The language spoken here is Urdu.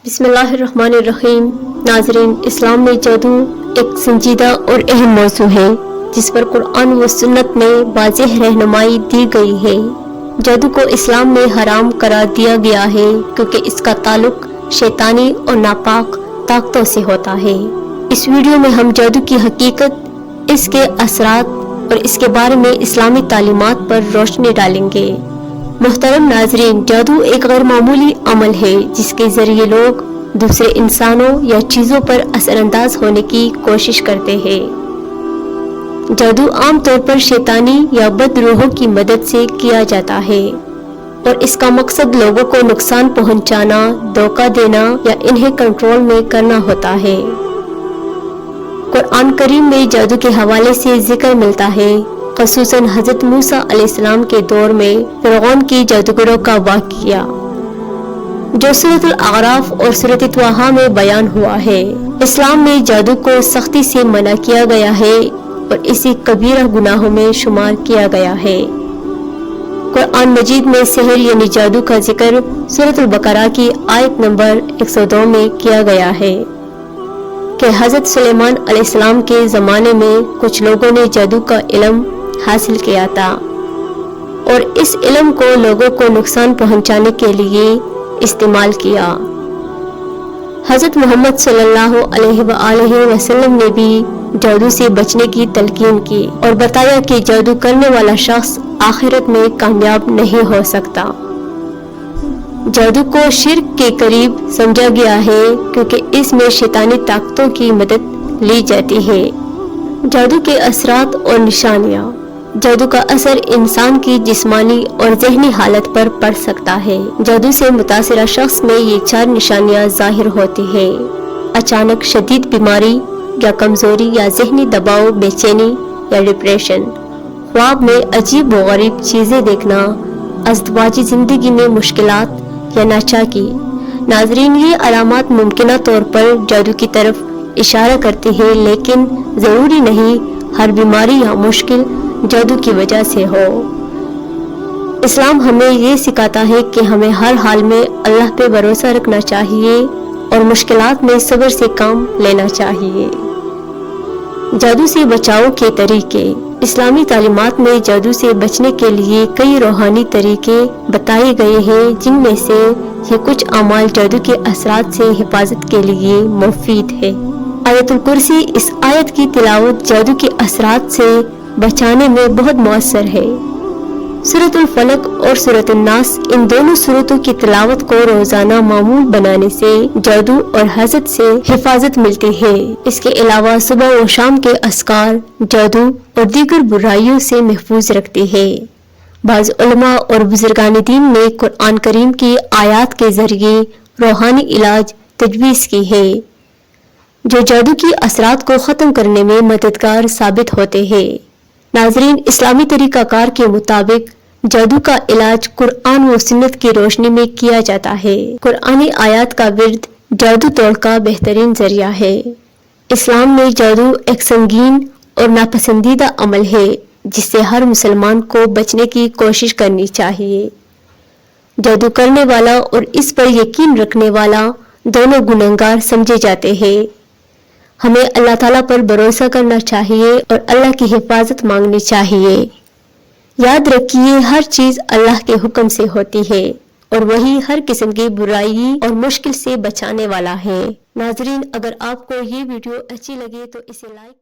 بسم اللہ الرحمن الرحیم۔ ناظرین، اسلام میں جادو ایک سنجیدہ اور اہم موضوع ہے جس پر قرآن و سنت میں واضح رہنمائی دی گئی ہے۔ جادو کو اسلام میں حرام قرار دیا گیا ہے کیونکہ اس کا تعلق شیطانی اور ناپاک طاقتوں سے ہوتا ہے۔ اس ویڈیو میں ہم جادو کی حقیقت، اس کے اثرات اور اس کے بارے میں اسلامی تعلیمات پر روشنی ڈالیں گے۔ محترم ناظرین، جادو ایک غیر معمولی عمل ہے جس کے ذریعے لوگ دوسرے انسانوں یا چیزوں پر اثر انداز ہونے کی کوشش کرتے ہیں۔ جادو عام طور پر شیطانی یا بد روحوں کی مدد سے کیا جاتا ہے اور اس کا مقصد لوگوں کو نقصان پہنچانا، دھوکہ دینا یا انہیں کنٹرول میں کرنا ہوتا ہے۔ قرآن کریم میں جادو کے حوالے سے ذکر ملتا ہے، خصوصاً حضرت موسیٰ علیہ السلام کے دور میں فرعون کی جادوگروں کا واقعہ جو سورۃ الاعراف اور سورۃ طٰہٰ میں بیان ہوا ہے۔ اسلام میں جادو کو سختی سے منع کیا گیا ہے اور اسے کبیرہ گناہوں میں شمار کیا گیا ہے۔ قرآن مجید میں سحر یعنی جادو کا ذکر سورۃ البقرہ کی آیت نمبر 102 میں کیا گیا ہے کہ حضرت سلیمان علیہ السلام کے زمانے میں کچھ لوگوں نے جادو کا علم حاصل کیا تھا اور اس علم کو لوگوں کو نقصان پہنچانے کے لیے استعمال کیا۔ حضرت محمد صلی اللہ علیہ وآلہ وسلم نے بھی جادو سے بچنے کی تلقین کی اور بتایا کہ جادو کرنے والا شخص آخرت میں کامیاب نہیں ہو سکتا۔ جادو کو شرک کے قریب سمجھا گیا ہے کیونکہ اس میں شیطانی طاقتوں کی مدد لی جاتی ہے۔ جادو کے اثرات اور نشانیاں۔ جادو کا اثر انسان کی جسمانی اور ذہنی حالت پر پڑ سکتا ہے۔ جادو سے متاثرہ شخص میں یہ 4 نشانیاں ظاہر ہوتی ہیں: اچانک شدید بیماری یا کمزوری یا ذہنی دباؤ، بے چینی یا ڈپریشن، خواب میں عجیب و غریب چیزیں دیکھنا، ازدواجی زندگی میں مشکلات یا ناچاکی۔ ناظرین، یہ علامات ممکنہ طور پر جادو کی طرف اشارہ کرتی ہیں، لیکن ضروری نہیں ہر بیماری یا مشکل جادو کی وجہ سے ہو۔ اسلام ہمیں یہ سکھاتا ہے کہ ہمیں ہر حال میں اللہ پہ بھروسہ رکھنا چاہیے اور مشکلات میں صبر سے کام لینا چاہیے۔ جادو سے بچاؤ کے طریقے۔ اسلامی تعلیمات میں جادو سے بچنے کے لیے کئی روحانی طریقے بتائے گئے ہیں، جن میں سے یہ کچھ اعمال جادو کے اثرات سے حفاظت کے لیے مفید ہے۔ آیت الکرسی۔ اس آیت کی تلاوت جادو کے اثرات سے بچانے میں بہت مؤثر ہے۔ سورۃ الفلق اور سورۃ الناس، ان دونوں سورتوں کی تلاوت کو روزانہ معمول بنانے سے جادو اور حسد سے حفاظت ملتی ہے۔ اس کے علاوہ صبح و شام کے اذکار جادو اور دیگر برائیوں سے محفوظ رکھتے ہیں۔ بعض علماء اور بزرگان دین نے قرآن کریم کی آیات کے ذریعے روحانی علاج تجویز کی ہے جو جادو کی اثرات کو ختم کرنے میں مددگار ثابت ہوتے ہیں۔ ناظرین، اسلامی طریقہ کار کے مطابق جادو کا علاج قرآن و سنت کی روشنی میں کیا جاتا ہے۔ قرآنی آیات کا ورد جادو توڑ کا بہترین ذریعہ ہے۔ اسلام میں جادو ایک سنگین اور ناپسندیدہ عمل ہے جس سے ہر مسلمان کو بچنے کی کوشش کرنی چاہیے۔ جادو کرنے والا اور اس پر یقین رکھنے والا دونوں گنہگار سمجھے جاتے ہیں۔ ہمیں اللہ تعالیٰ پر بھروسہ کرنا چاہیے اور اللہ کی حفاظت مانگنی چاہیے۔ یاد رکھیے، ہر چیز اللہ کے حکم سے ہوتی ہے اور وہی ہر قسم کی برائی اور مشکل سے بچانے والا ہے۔ ناظرین، اگر آپ کو یہ ویڈیو اچھی لگے تو اسے لائک